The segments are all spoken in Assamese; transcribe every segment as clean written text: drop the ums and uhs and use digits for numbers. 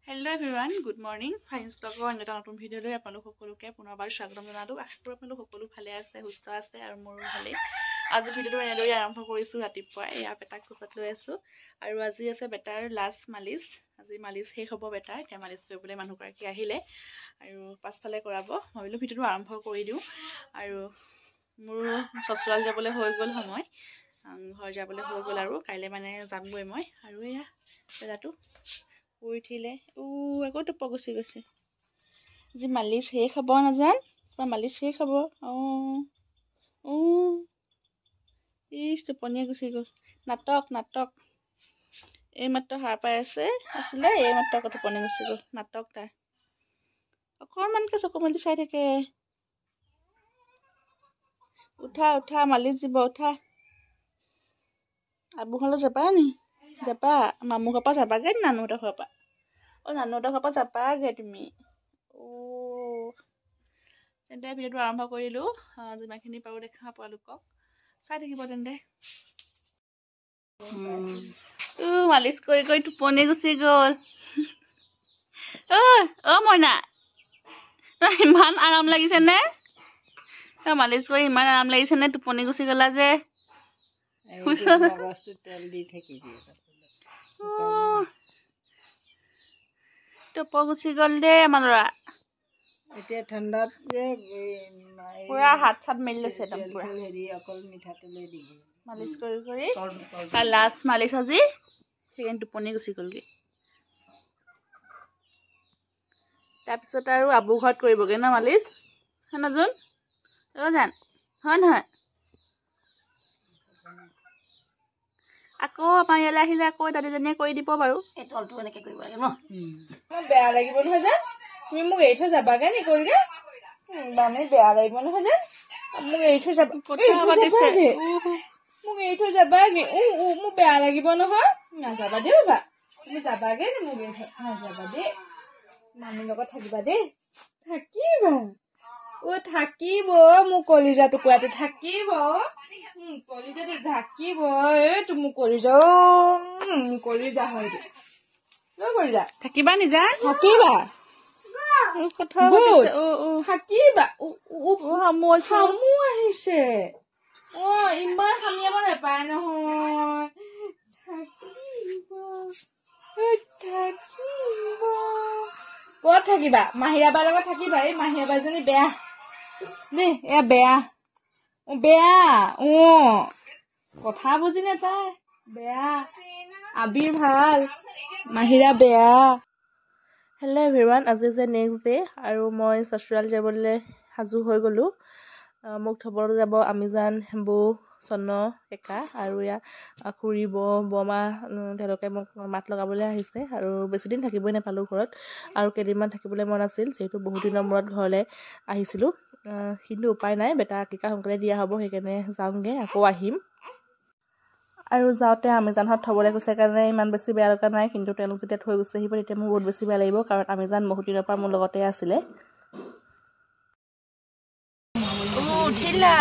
Hello everyone, good morning. Fine vlogৰ এটা নতুন ভিডিঅ' লৈ আপোনালোক সকলোকে পুনৰবাৰ স্বাগতম জনালো। আশা কৰোঁ আপোনালোক সকলো ভালে আছে, সুস্থ আছে আৰু মোৰো ভালেই। আজি ভিডিঅ'টো এনেদৰে আৰম্ভ কৰিছোঁ ৰাতিপুৱা। এয়া বেটাক কোচত লৈ আছোঁ আৰু আজি আছে বেটাৰ লাষ্ট মালিচ। আজি মালিচ শেষ হ'ব বেটাৰ। এতিয়া মালিচ কৰিবলৈ মানুহগৰাকী আহিলে আৰু পাছফালে কৰাব। ভাবিলোঁ ভিডিঅ'টো আৰম্ভ কৰি দিওঁ আৰু মোৰ চচুৰাল যাবলৈ হৈ গ'ল সময়। ঘৰ যাবলৈ হৈ গ'ল আৰু কাইলৈ মানে যামগৈ মই আৰু এয়া বেটাটো উঠিলে আকৌ টোপ গুচি গৈছে। আজি মালিচ শেষ হ'ব নাজান তোমাৰ মালিচ শেষ হ'ব। ইচ টোপনিয়ে গুচি গ'ল। নাটক এইমাত্ৰ সাৰ পাই আছিলে এইমাত্ৰ আকৌ টোপনি গুচি গ'ল। নাটক তাৰ অকণমানকৈ চকু মেলি চাই থাকে। উঠা মালিচ দিব উঠা। আবুহঁলৈ যাবা নি? যাবা মামু ঘৰৰ পৰা যাবাগৈ নানুহঁতৰ ঘৰৰ পৰা? নানুহঁতৰ ঘৰৰ পৰা যাবাগৈ তুমি? তেন্তে ভিডিঅ'টো আৰম্ভ কৰিলোঁ। যিমানখিনি পাৰোঁ দেখা আপোনালোকক চাই থাকিব তেন্তে। মালিচ কৰি টোপনি গুচি গ'ল। মইনা তই ইমান আৰাম লাগিছে নে? তই মালিচ কৰি ইমান আৰাম লাগিছে নে? টোপনি গুচি গ'লা যে টোপ গুচি গ'ল দেই আমাৰ ল'ৰা। এতিয়া ঠাণ্ডাত যে পুৰা হাত চাত মেলি লৈছে একদম পুৰা অকল মিঠাতেলে দিব মালিচ কৰি লাষ্ট মালিচ আজি সেইকাৰণে টোপনি গুচি গ'লগৈ। তাৰপিছত আৰু আবু ঘৰত কৰিবগৈ ন মালিচ হয় নজোন? জান হয় নহয়? আকৌ আমাৰ ইয়ালৈ আহিলে আকৌ দাদীজনীয়ে কৰি দিব বাৰু। এই তলটো এনেকৈ কৰিব লাগে ন? বেয়া লাগিব নহয় যে তুমি মোক এৰি থৈ যাবাগে নি কৰিলে মানে বেয়া লাগিব নহয় যে মোক এৰি থৈ যাবা। মোক এৰি থৈ যাবাগে মোক বেয়া লাগিব নহয়। নাযাবা দেই বাবা তুমি যাবাগে নি? মোক এৰি থৈ নাযাবা দেই। মামীৰ লগত থাকিবা দেই। থাকিবা থাকিব মোৰ কলিজা টুকুৰাটো থাকিব। কলিজাটো থাকিব মোৰ কলিজা কলিজা হয় কলিজা থাকিবা নিজা থাকিবা থাকিবা হামু আহিছে। ইমান হামিয়াব নাপায় নহয়। ক'ত থাকিবা? মাহিৰাবাৰ লগত থাকিবা। এই মাহিৰাবাজনী বেয়া দেই। এয়া বেয়া কথা বুজি নাপায়। বেয়া আবিৰ ভাল মাহিৰা বেয়া। হেল্ল' এভৰিৱান, আজি যে নেক্সট ডে আৰু মই চচুৰাল যাবলৈ সাজু হৈ গ'লোঁ। মোক থ'বলৈ যাব আমিজান, বৌ, চন্ন, একা আৰু ইয়াত খুৰী বৰমা তেওঁলোকে মোক মাত লগাবলৈ আহিছে আৰু বেছিদিন থাকিবই নাপালোঁ ঘৰত আৰু কেইদিনমান থাকিবলৈ মন আছিল যিহেতু বহুত দিনৰ মূৰত ঘৰলৈ আহিছিলোঁ। কিন্তু উপায় নাই, বেটা টিকা সোনকালে দিয়া হ'ব সেইকাৰণে যাওঁগৈ আকৌ আহিম। আৰু যাওঁতে আমিজানহঁত থ'বলৈ গৈছে কাৰণে ইমান বেছি বেয়া লগা নাই, কিন্তু তেওঁলোক যেতিয়া থৈ গুচি আহিব তেতিয়া মোৰ বহুত বেছি বেয়া লাগিব কাৰণ আমিজান বহুত দিনৰ পৰা মোৰ লগতে আছিলে। উঠিলা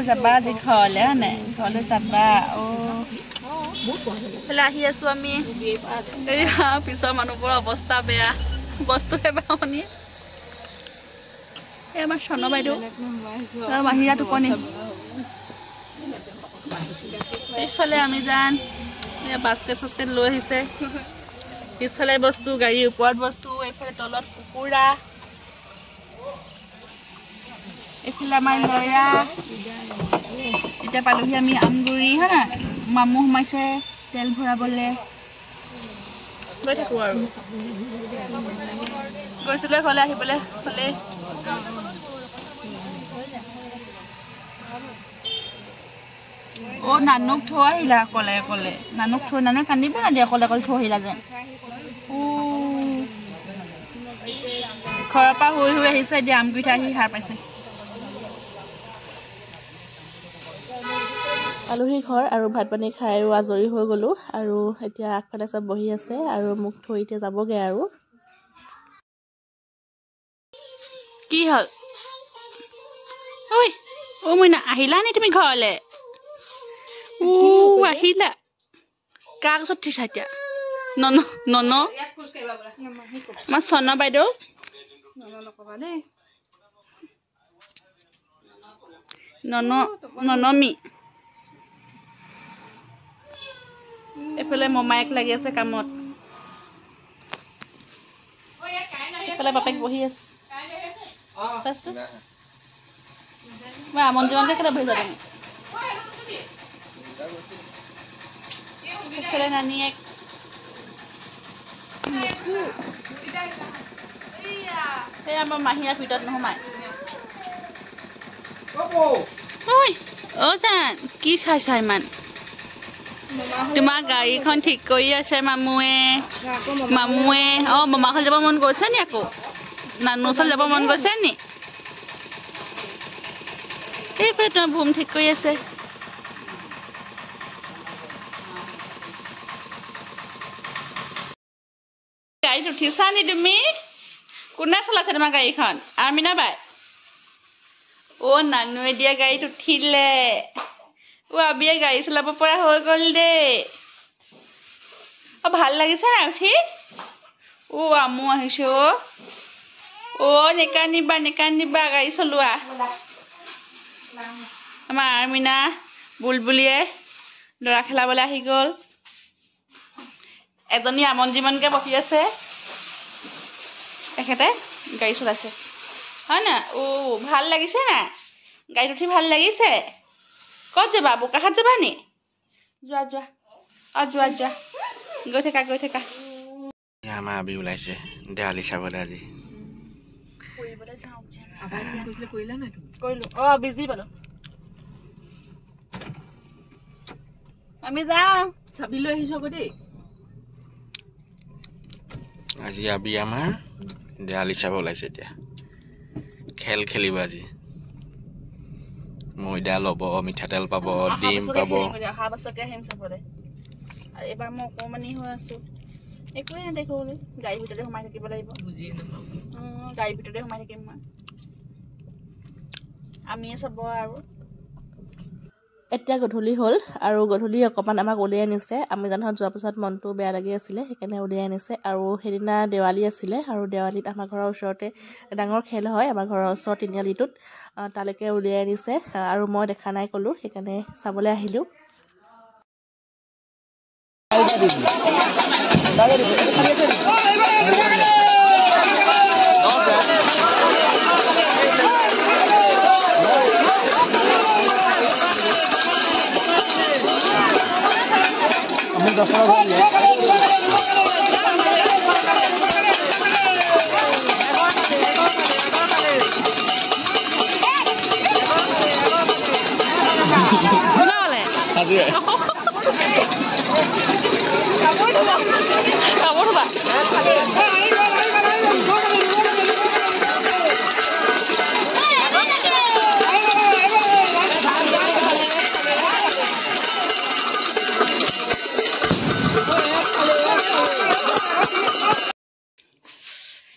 যাবা আজি ঘৰলৈ হয় নাই? ঘৰলৈ যাবা আহি আছোঁ আমি। এয়া পিছৰ মানুহবোৰৰ অৱস্থা বেয়া, বস্তু এবাৰনি এই আমাৰ চন্ন বাইদেউ মাহিৰা টোপনি। পিছফালে আমি যান বাস্কেট চাস্কেট লৈ আহিছে। পিছফালে বস্তু, গাড়ীৰ ওপৰত বস্তু, এইফালে তলত কুকুৰা, এইফালে আমাৰ ল'ৰা। এতিয়া পালোহি আমি আমগুৰি হা না। মামু সোমাইছে তেল ভৰাবলৈ। গৈ থাকোঁ আৰু গৈছিলোঁ ঘৰলৈ আহিবলৈ হ'লে। নানুক থৈ আহিলা অকলে নানুক কান্দিব না দিয়ে অকলে থৈ আহিলা যে। ঘৰৰ পৰা শুই আহিছে এতিয়া আমগুৰিত আহি সাৰ পাইছে। পালোহি ঘৰ আৰু ভাত পানী খাই আৰু আজৰি হৈ গ'লোঁ আৰু এতিয়া আগফালে চব বহি আছে আৰু মোক থৈ এতিয়া যাবগৈ আৰু। কি হ'ল মইনা আহিলা নি তুমি ঘৰলৈ? আহিলা কাৰ ওচৰত থৈছা এতিয়া? নন নন আমাৰ চন বাইদেউ নন ননমি এফালে মমায়েক লাগি আছে কামত এফালে বাপেক বহি আছে মই আমন জীবনকে কেলে বহি যাম এফালে নানিয়েক এই আমাৰ মাহীয়া ভিতৰত নোসোমায় ঐ জান কি চাইছা ইমান তোমাৰ গাড়ীখন ঠিক কৰি আছে মামুৱে মামা ঘৰ যাব মন গৈছে নি আকৌ নানু ওচৰত যাব মন গৈছে নি এইফালে তোমাৰ ভূম ঠিক কৰি আছে গাড়ীত উঠিছা নি তুমি কোনে চলাইছে তোমাৰ গাড়ীখন আৰ্মিনা বাই নানুৱে দিয়া গাড়ীত উঠিলে আবিয়ে গাড়ী চলাব পৰা হৈ গ'ল দেই ভাল লাগিছে না উঠি আমো আহিছে নেকানিবা গাড়ী চলোৱা আমাৰ আৰ্মিনা বুলবুলিয়ে ল'ৰা খেলাবলৈ আহি গ'ল এজনী আমন জীমনকে বহি আছে এখেতে গাড়ী চলাইছে হয় না ভাল লাগিছে না গাড়ীত উঠি ভাল লাগিছে ক'ত যাবা বোকাখাট যাবা নি যোৱা গৈ থাকা আমাৰ আবি ওলাইছে দেৱালী চাবলৈ আজি বিজি পালো আমি যাওঁ চাবি লৈ আহিছো দেই আজি আবি আমাৰ দেৱালী চাব ওলাইছে এতিয়া খেল খেলিব আজি ময়দা ল'ব মিঠাতেল পাব ডিম পাব অহা বছৰকে আহিম চাবলৈ এবাৰ মই অকণমানি হৈ আছো একোৱে নেদেখো গাড়ীৰ ভিতৰতে সোমাই থাকিব লাগিব গাড়ীৰ ভিতৰতে সোমাই থাকিম মই আমিয়ে চাব আৰু এতিয়া গধূলি হ'ল আৰু গধূলি অকণমান আমাক উলিয়াই আনিছে আমি জানোঁ যোৱাৰ পিছত মনটো বেয়া লাগি আছিলে সেইকাৰণে উলিয়াই আনিছে আৰু সেইদিনা দেৱালী আছিলে আৰু দেৱালীত আমাৰ ঘৰৰ ওচৰতে ডাঙৰ খেল হয় আমাৰ ঘৰৰ ওচৰৰ তিনিআলিটোত তালৈকে উলিয়াই আনিছে আৰু মই দেখা নাই ক'লোঁ সেইকাৰণে চাবলৈ আহিলোঁ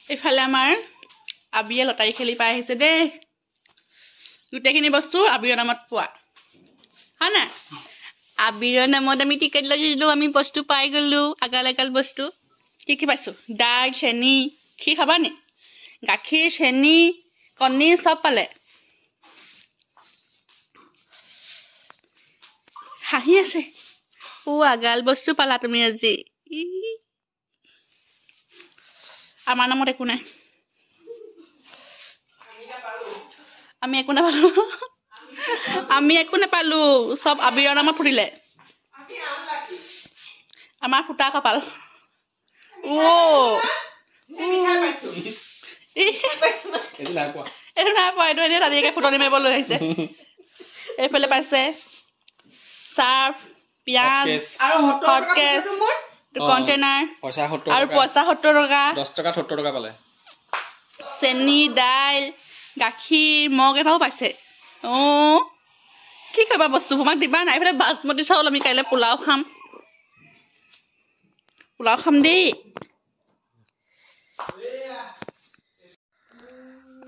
এইফালে আমাৰ আবিয়ে লটাৰী খেলি পাই আহিছে দেই গোটেইখিনি বস্তু আবিৰৰ নামত পোৱা হয় না আবিৰৰ নামত আমি টিকেট লৈ দিলোঁ আমি বস্তু পাই গ'লোঁ আগাল বস্তু কি পাইছোঁ দাইল চেনি কি খাবা নি গাখীৰ চেনি কণী চব পালে হাঁহি আছে আগাল বস্তু পালা তুমি আজি আমাৰ নামত একো নাই আমি একো নাপালোঁ চব আবিৰৰ নামত ফুটিলে আমাৰ ফুটা কপাল এইটো নাই পোৱা এইটো এনেই দাদীকে ফুটনি মাৰিব লৈ আহিছে এইফালে পাইছে চাৰ্ফ পিঁয়াজ হটকেছ কণ্টেইনাৰ আৰু পইচা 70 টকা 10 টকাত 70 টকা পালে চেনি দাইল গাখীৰ মগ এটাও পাইছে কি কৰিবা বস্তুবোৰ আমাক দিবা নাই এইফালে বাসমতি চাউল আমি কাইলৈ পোলাও খাম দেই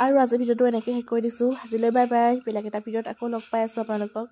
আৰু আজি ভিডিঅ'টো এনেকৈ শেষ কৰি দিছোঁ আজিলৈ বাই বাই বেলেগ এটা ভিডিঅ'ত আকৌ লগ পাই আছোঁ আপোনালোকক